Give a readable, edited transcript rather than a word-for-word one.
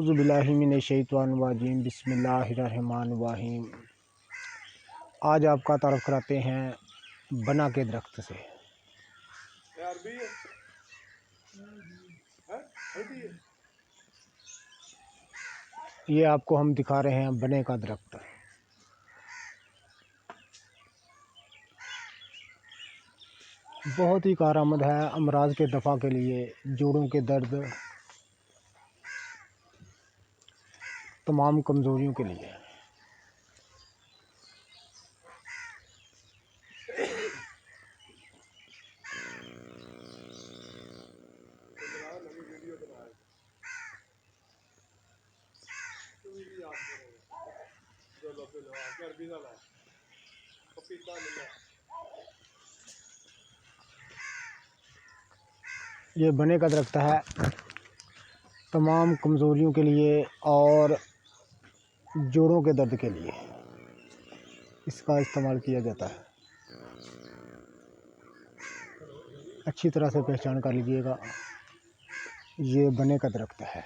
औज़ुबिल्लाहिमिनश्शैतानिर्रजीम बिस्मिल्लाहिर्रहमानिर्रहीम। आज आपका तारुफ कराते हैं बना के दरख्त से। ये आपको हम दिखा रहे हैं बने का दरख्त। बहुत ही कारआमद है अमराज के दफ़ा के लिए, जोड़ों के दर्द, तमाम कमज़ोरियों के लिए। ये बने का दरख्त है तमाम कमज़ोरियों के लिए और जोड़ों के दर्द के लिए इसका इस्तेमाल किया जाता है। अच्छी तरह से पहचान कर लीजिएगा, ये बने का दरख्त है।